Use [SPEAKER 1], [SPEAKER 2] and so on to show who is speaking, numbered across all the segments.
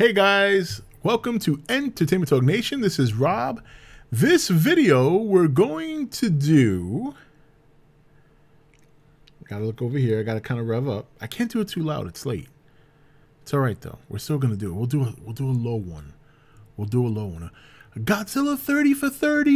[SPEAKER 1] Hey guys, welcome to Entertainment Talk Nation. This is Rob. This video we're going to do, gotta look over here, I gotta kind of rev up. I can't do it too loud, it's late. It's all right though, we're still gonna do it. We'll do a low one. We'll do a low one. Godzilla 30 for 30.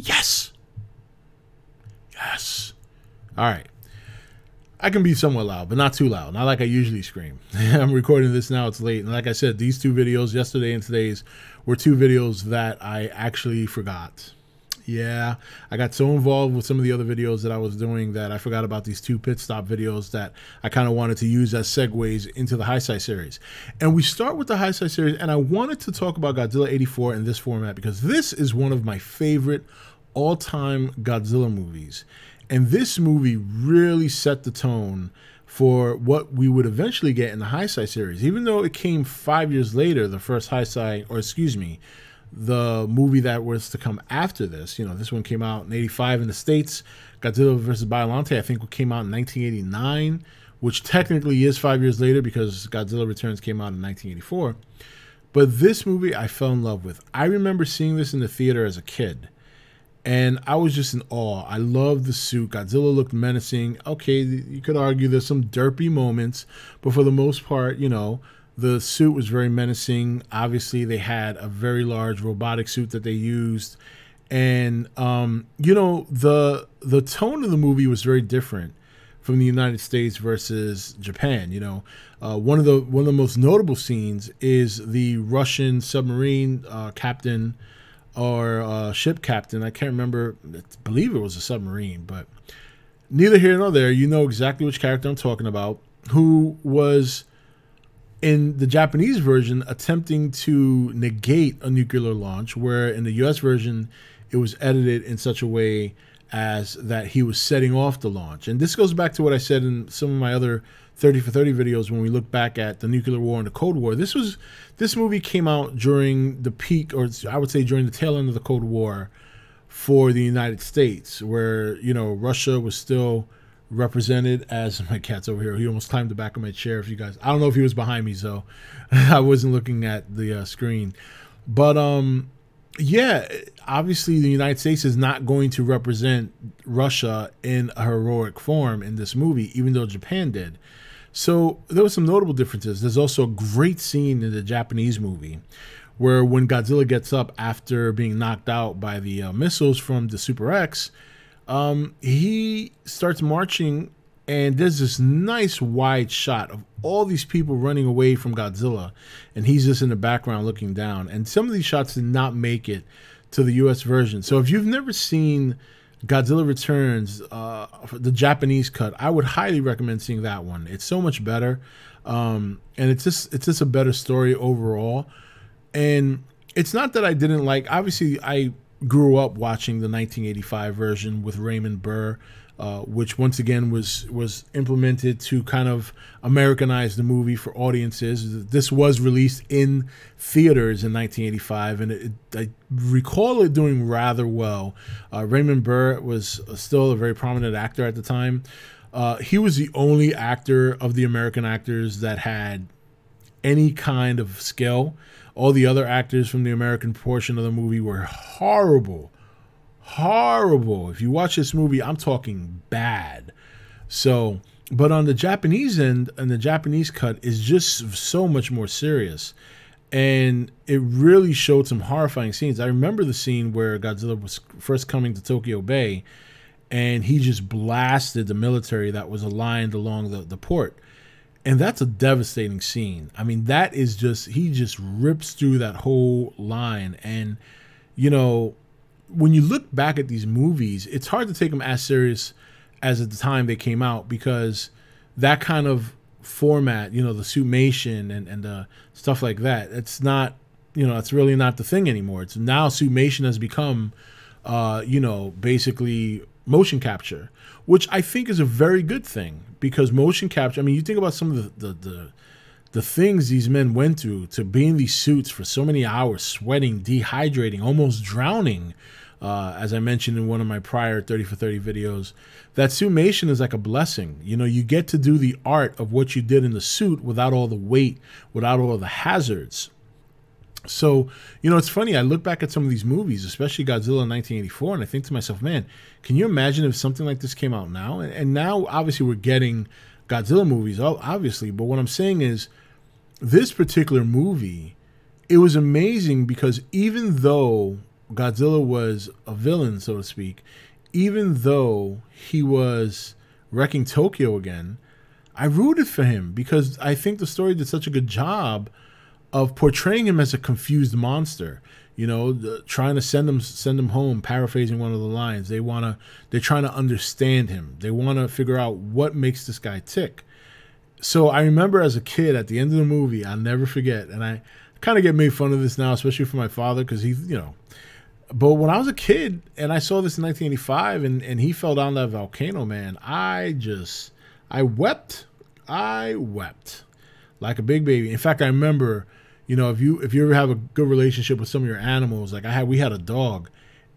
[SPEAKER 1] Yes. Yes. All right. I can be somewhat loud, but not too loud. Not like I usually scream. I'm recording this now. It's late. And like I said, these two videos, yesterday and today's, were two videos that I actually forgot. Yeah, I got so involved with some of the other videos that I was doing that I forgot about these two pit stop videos that I kind of wanted to use as segues into the Heisei series. And we start with the Heisei series, and I wanted to talk about Godzilla 84 in this format because this is one of my favorite all-time Godzilla movies. And this movie really set the tone for what we would eventually get in the Heisei series. Even though it came 5 years later, the first Heisei, or excuse me, the movie that was to come after this. You know, this one came out in '85 in the States. Godzilla vs. Biollante, I think, came out in 1989, which technically is 5 years later because Godzilla Returns came out in 1984. But this movie I fell in love with. I remember seeing this in the theater as a kid. And I was just in awe. I loved the suit. Godzilla looked menacing. Okay, you could argue there's some derpy moments, but for the most part, you know, the suit was very menacing. Obviously, they had a very large robotic suit that they used. And, you know, the tone of the movie was very different from the United States versus Japan. You know, one of the most notable scenes is the Russian submarine captain, or ship captain. I can't remember. I believe it was a submarine, but neither here nor there. You know exactly which character I'm talking about, who was in the Japanese version attempting to negate a nuclear launch, where in the US version it was edited in such a way as that he was setting off the launch. And this goes back to what I said in some of my other 30 for 30 videos when we look back at the nuclear war and the Cold War. This movie came out during the peak, or I would say during the tail end of the Cold War for the United States, where, you know, Russia was still represented. As my cat's over here, he almost climbed the back of my chair. If you guys, I don't know if he was behind me, so I wasn't looking at the screen. But yeah, obviously the United States is not going to represent Russia in a heroic form in this movie, even though Japan did. So there were some notable differences. There's also a great scene in the Japanese movie where when Godzilla gets up after being knocked out by the missiles from the Super X, he starts marching, and there's this nice wide shot of all these people running away from Godzilla, and he's just in the background looking down. And some of these shots did not make it to the US version. So if you've never seen Godzilla Returns, the Japanese cut, I would highly recommend seeing that one. It's so much better, and it's just a better story overall. And it's not that I didn't like. Obviously, I grew up watching the 1985 version with Raymond Burr, which once again was implemented to kind of Americanize the movie for audiences. This was released in theaters in 1985, and I recall it doing rather well. Raymond Burr was still a very prominent actor at the time. He was the only actor of the American actors that had any kind of skill. All the other actors from the American portion of the movie were horrible. Horrible. If you watch this movie, I'm talking bad. So, but on the Japanese end, and the Japanese cut is just so much more serious. And it really showed some horrifying scenes. I remember the scene where Godzilla was first coming to Tokyo Bay, and he just blasted the military that was aligned along the port. And that's a devastating scene. I mean, that is just, he just rips through that whole line. And, you know, when you look back at these movies, it's hard to take them as serious as at the time they came out, because that kind of format, you know, the suitmation and stuff like that, it's not, you know, it's really not the thing anymore. It's now suitmation has become, you know, basically motion capture, which I think is a very good thing, because motion capture, I mean, you think about some of the things these men went through to be in these suits for so many hours, sweating, dehydrating, almost drowning, As I mentioned in one of my prior 30 for 30 videos, that suitmation is like a blessing. You know, you get to do the art of what you did in the suit without all the weight, without all the hazards. So, you know, it's funny. I look back at some of these movies, especially Godzilla in 1984, and I think to myself, man, can you imagine if something like this came out now? And now, obviously, we're getting Godzilla movies, obviously. But what I'm saying is, this particular movie, it was amazing because even though Godzilla was a villain, so to speak, even though he was wrecking Tokyo again, I rooted for him because I think the story did such a good job of portraying him as a confused monster, you know, trying to send him home, paraphrasing one of the lines. They're trying to understand him. They want to figure out what makes this guy tick. So I remember as a kid at the end of the movie, I'll never forget, and I kind of get made fun of this now, especially for my father, because he's, you know, but when I was a kid and I saw this in 1985 and he fell down that volcano, man, I wept. I wept like a big baby. In fact, I remember, you know, if you ever have a good relationship with some of your animals, like we had a dog,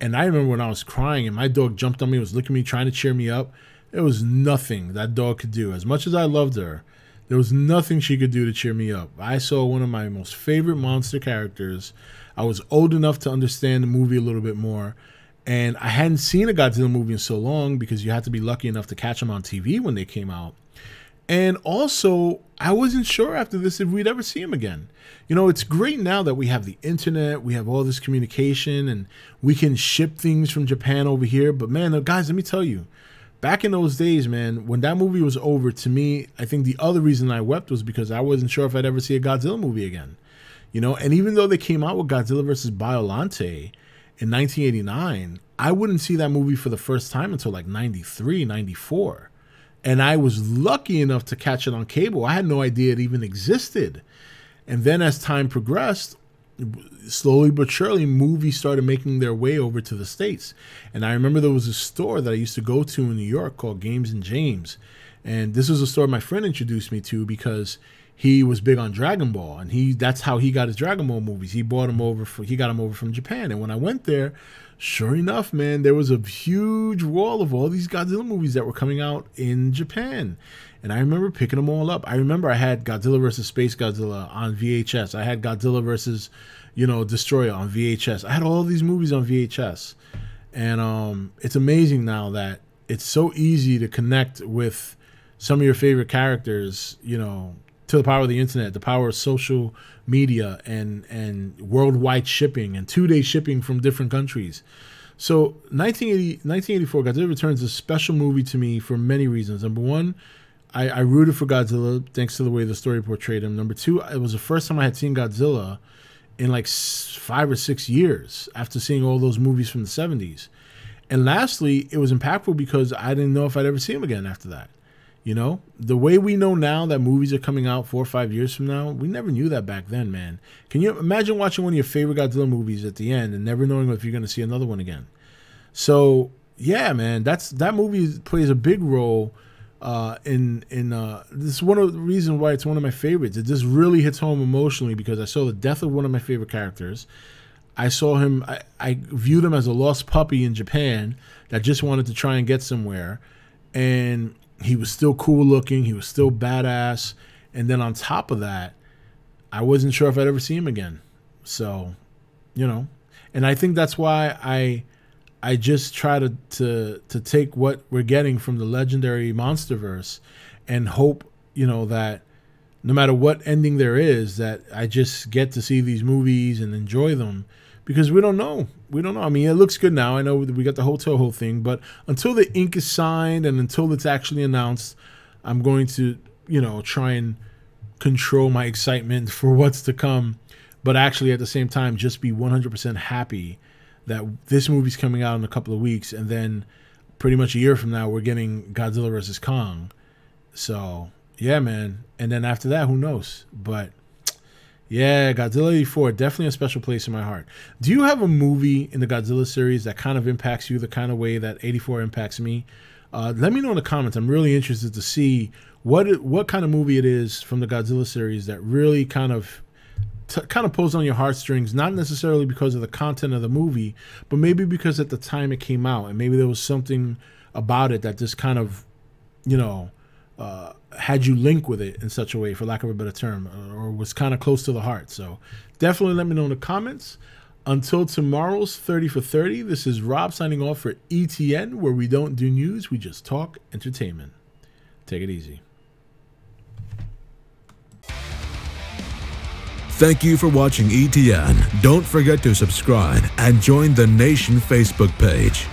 [SPEAKER 1] and I remember when I was crying and my dog jumped on me, was licking me, trying to cheer me up. There was nothing that dog could do. As much as I loved her, there was nothing she could do to cheer me up. I saw one of my most favorite monster characters. I was old enough to understand the movie a little bit more, and I hadn't seen a Godzilla movie in so long because you had to be lucky enough to catch them on TV when they came out. And also, I wasn't sure after this if we'd ever see him again. You know, it's great now that we have the internet, we have all this communication, and we can ship things from Japan over here. But man, guys, let me tell you, back in those days, man, when that movie was over, to me, I think the other reason I wept was because I wasn't sure if I'd ever see a Godzilla movie again. You know, and even though they came out with Godzilla vs. Biollante in 1989, I wouldn't see that movie for the first time until like 93, 94. And I was lucky enough to catch it on cable. I had no idea it even existed. And then as time progressed, slowly but surely, movies started making their way over to the States. And I remember there was a store that I used to go to in New York called Games and James. And this was a store my friend introduced me to because he was big on Dragon Ball, and that's how he got his Dragon Ball movies. He got them over from Japan. And when I went there, sure enough, man, there was a huge wall of all these Godzilla movies that were coming out in Japan. And I remember picking them all up. I remember I had Godzilla vs. Space Godzilla on VHS. I had Godzilla vs., you know, Destroyer on VHS. I had all these movies on VHS. And it's amazing now that it's so easy to connect with some of your favorite characters, you know, to the power of the internet, the power of social media, and worldwide shipping and 2-day shipping from different countries. So 1984, Godzilla Returns is a special movie to me for many reasons. Number one, I rooted for Godzilla thanks to the way the story portrayed him. Number two, it was the first time I had seen Godzilla in like 5 or 6 years after seeing all those movies from the 70s. And lastly, it was impactful because I didn't know if I'd ever see him again after that. You know, the way we know now that movies are coming out 4 or 5 years from now, we never knew that back then, man. Can you imagine watching one of your favorite Godzilla movies at the end and never knowing if you're going to see another one again? So, yeah, man, that movie plays a big role this is one of the reasons why it's one of my favorites. It just really hits home emotionally because I saw the death of one of my favorite characters. I saw him, I viewed him as a lost puppy in Japan that just wanted to try and get somewhere. And he was still cool looking. He was still badass. And then on top of that, I wasn't sure if I'd ever see him again. So, you know, and I think that's why I just try to take what we're getting from the legendary MonsterVerse and hope, you know, that no matter what ending there is, that I just get to see these movies and enjoy them. Because we don't know. We don't know. I mean, it looks good now. I know we got the whole Toho thing. But until the ink is signed and until it's actually announced, I'm going to, you know, try and control my excitement for what's to come. But actually, at the same time, just be 100% happy that this movie's coming out in a couple of weeks. And then pretty much a year from now, we're getting Godzilla vs. Kong. So, yeah, man. And then after that, who knows? But yeah, Godzilla 84, definitely a special place in my heart. Do you have a movie in the Godzilla series that kind of impacts you the kind of way that 84 impacts me? Let me know in the comments. I'm really interested to see what kind of movie it is from the Godzilla series that really kind of kind of pulls on your heartstrings, not necessarily because of the content of the movie, but maybe because at the time it came out, and maybe there was something about it that just kind of, you know, had you link with it in such a way, for lack of a better term, or was kind of close to the heart. So definitely let me know in the comments. Until tomorrow's 30 for 30, this is Rob signing off for E.T.N, where we don't do news, we just talk entertainment. Take it easy.
[SPEAKER 2] Thank you for watching E.T.N. Don't forget to subscribe and join the Nation Facebook page.